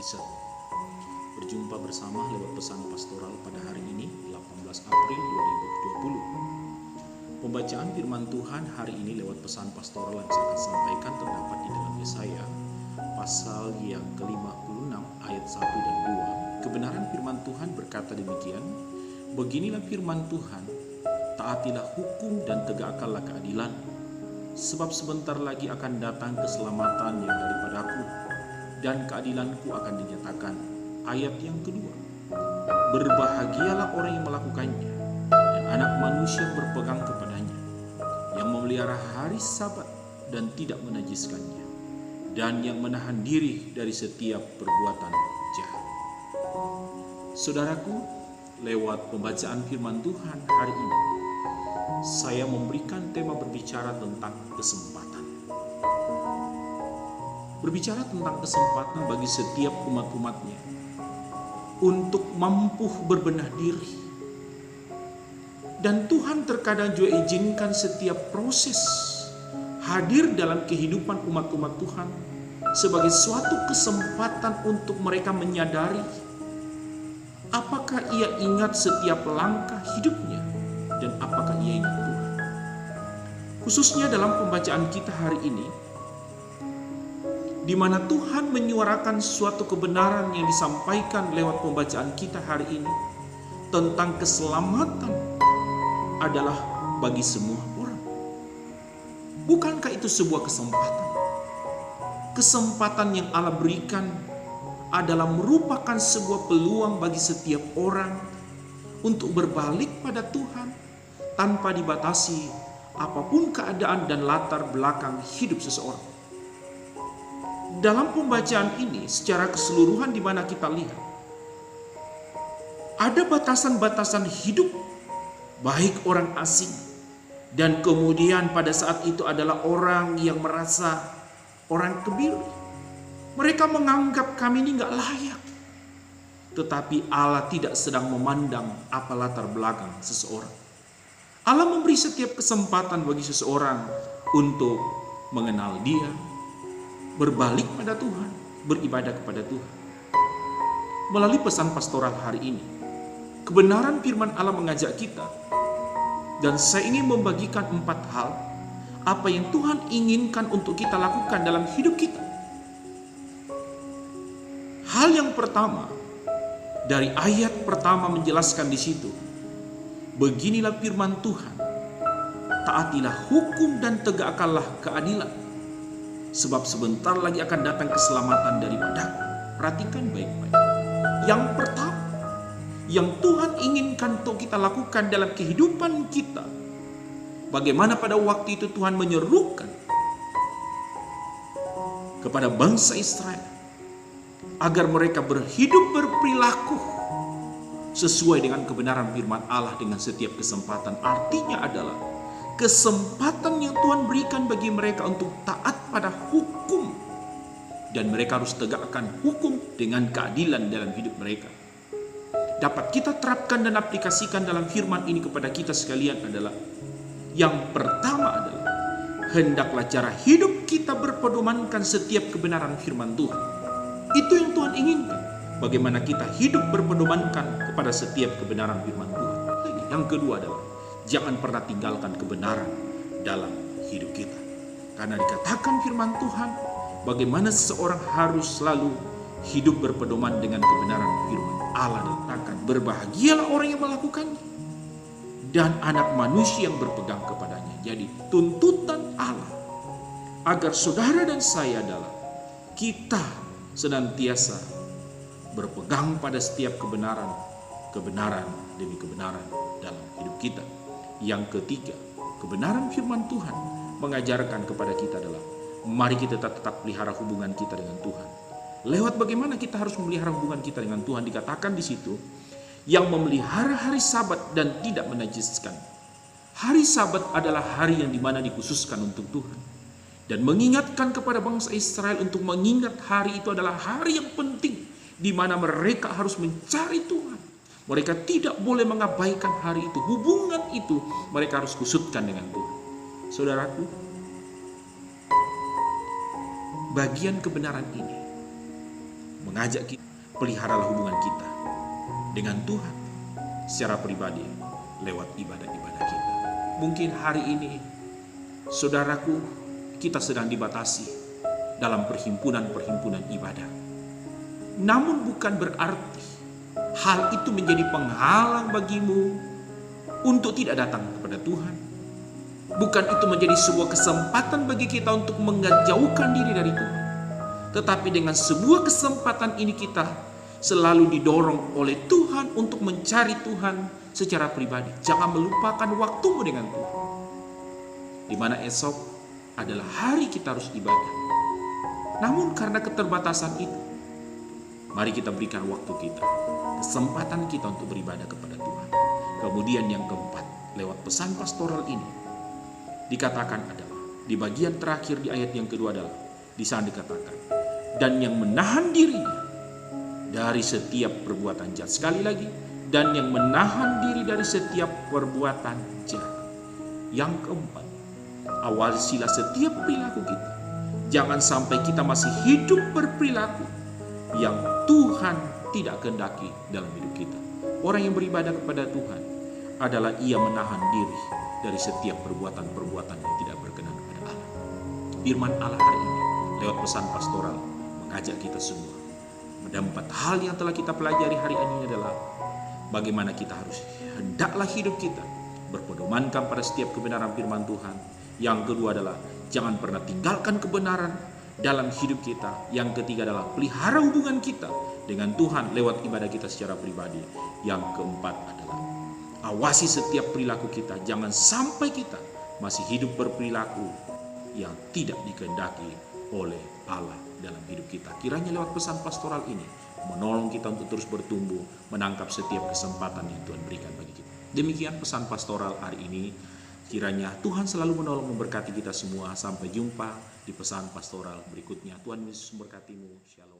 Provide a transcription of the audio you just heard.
bisa berjumpa bersama lewat pesan pastoral pada hari ini 18 April 2020. Pembacaan firman Tuhan hari ini lewat pesan pastoral yang saya akan sampaikan terdapat di dalam Yesaya pasal yang ke-56 ayat 1 dan 2. Kebenaran firman Tuhan berkata demikian, beginilah firman Tuhan, taatilah hukum dan tegakkanlah keadilan, sebab sebentar lagi akan datang keselamatan yang daripadaku, dan keadilanku akan dinyatakan. Ayat yang kedua, berbahagialah orang yang melakukannya, dan anak manusia berpegang kepadanya, yang memelihara hari Sabat dan tidak menajiskannya, dan yang menahan diri dari setiap perbuatan jahat. Saudaraku, lewat pembacaan firman Tuhan hari ini, saya memberikan tema berbicara tentang kesempatan. Berbicara tentang kesempatan bagi setiap umat-umatnya untuk mampu berbenah diri. Dan Tuhan terkadang juga izinkan setiap proses hadir dalam kehidupan umat-umat Tuhan sebagai suatu kesempatan untuk mereka menyadari apakah ia ingat setiap langkah hidupnya dan apakah ia ingat Tuhan. Khususnya dalam pembacaan kita hari ini, di mana Tuhan menyuarakan suatu kebenaran yang disampaikan lewat pembacaan kita hari ini tentang keselamatan adalah bagi semua orang. Bukankah itu sebuah kesempatan? Kesempatan yang Allah berikan adalah merupakan sebuah peluang bagi setiap orang untuk berbalik pada Tuhan tanpa dibatasi apapun keadaan dan latar belakang hidup seseorang. Dalam pembacaan ini secara keseluruhan di mana kita lihat ada batasan-batasan hidup baik orang asing dan kemudian pada saat itu adalah orang yang merasa orang kebiri. Mereka menganggap kami ini gak layak. Tetapi Allah tidak sedang memandang apa latar belakang seseorang. Allah memberi setiap kesempatan bagi seseorang untuk mengenal Dia, berbalik pada Tuhan, beribadah kepada Tuhan. Melalui pesan pastoral hari ini, kebenaran firman Allah mengajak kita, dan saya ingin membagikan 4 hal apa yang Tuhan inginkan untuk kita lakukan dalam hidup kita. Hal yang pertama, dari ayat pertama menjelaskan di situ, beginilah firman Tuhan, taatilah hukum dan tegakkanlah keadilan, sebab sebentar lagi akan datang keselamatan daripadaku. Perhatikan baik-baik. Yang pertama, yang Tuhan inginkan untuk kita lakukan dalam kehidupan kita, bagaimana pada waktu itu Tuhan menyerukan kepada bangsa Israel agar mereka berhidup berperilaku sesuai dengan kebenaran firman Allah dengan setiap kesempatan. Artinya adalah kesempatan yang Tuhan berikan bagi mereka untuk taat pada hukum, dan mereka harus tegakkan hukum dengan keadilan dalam hidup mereka. Dapat kita terapkan dan aplikasikan dalam firman ini kepada kita sekalian adalah, yang pertama adalah hendaklah cara hidup kita berpedomankan setiap kebenaran firman Tuhan. Itu yang Tuhan inginkan, bagaimana kita hidup berpedomankan kepada setiap kebenaran firman Tuhan. Yang kedua adalah jangan pernah tinggalkan kebenaran dalam hidup kita. Karena dikatakan firman Tuhan, bagaimana seseorang harus selalu hidup berpedoman dengan kebenaran firman Allah. Dikatakan, berbahagialah orang yang melakukannya, dan anak manusia yang berpegang kepadanya. Jadi tuntutan Allah agar saudara dan saya adalah kita senantiasa berpegang pada setiap kebenaran demi kebenaran dalam hidup kita. Yang ketiga, kebenaran firman Tuhan mengajarkan kepada kita adalah mari kita tetap pelihara hubungan kita dengan Tuhan. Lewat bagaimana kita harus memelihara hubungan kita dengan Tuhan, dikatakan di situ, yang memelihara hari Sabat dan tidak menajiskan. Hari Sabat adalah hari yang dimana dikhususkan untuk Tuhan. Dan mengingatkan kepada bangsa Israel untuk mengingat hari itu adalah hari yang penting, di mana mereka harus mencari Tuhan. Mereka tidak boleh mengabaikan hari itu. Hubungan itu mereka harus kusutkan dengan Tuhan. Saudaraku, bagian kebenaran ini mengajak kita, peliharalah hubungan kita dengan Tuhan secara pribadi lewat ibadah-ibadah kita. Mungkin hari ini, saudaraku, kita sedang dibatasi dalam perhimpunan-perhimpunan ibadah. Namun bukan berarti hal itu menjadi penghalang bagimu untuk tidak datang kepada Tuhan. Bukan itu menjadi sebuah kesempatan bagi kita untuk menjauhkan diri dari Tuhan. Tetapi dengan sebuah kesempatan ini kita selalu didorong oleh Tuhan untuk mencari Tuhan secara pribadi. Jangan melupakan waktumu dengan Tuhan. Di mana esok adalah hari kita harus ibadah. Namun karena keterbatasan itu, mari kita berikan waktu kita, kesempatan kita untuk beribadah kepada Tuhan. Kemudian yang keempat, lewat pesan pastoral ini, dikatakan adalah, di bagian terakhir di ayat yang kedua adalah, di sana dikatakan, dan yang menahan dirinya dari setiap perbuatan jahat. Sekali lagi, dan yang menahan diri dari setiap perbuatan jahat. Yang keempat, awasilah setiap perilaku kita. Jangan sampai kita masih hidup berperilaku yang Tuhan tidak kehendaki dalam hidup kita. Orang yang beribadah kepada Tuhan adalah ia menahan diri dari setiap perbuatan-perbuatan yang tidak berkenan kepada Allah. Firman Allah hari ini lewat pesan pastoral mengajak kita semua. Empat hal yang telah kita pelajari hari ini adalah bagaimana kita harus hendaklah hidup kita berpedomankan pada setiap kebenaran firman Tuhan. Yang kedua adalah jangan pernah tinggalkan kebenaran dalam hidup kita. Yang ketiga adalah pelihara hubungan kita dengan Tuhan lewat ibadah kita secara pribadi. Yang keempat adalah awasi setiap perilaku kita. Jangan sampai kita masih hidup berperilaku yang tidak dikehendaki oleh Allah dalam hidup kita. Kiranya lewat pesan pastoral ini menolong kita untuk terus bertumbuh, menangkap setiap kesempatan yang Tuhan berikan bagi kita. Demikian pesan pastoral hari ini. Kiranya Tuhan selalu menolong memberkati kita semua. Sampai jumpa di pesan pastoral berikutnya. Tuhan Yesus memberkatimu. Shalom.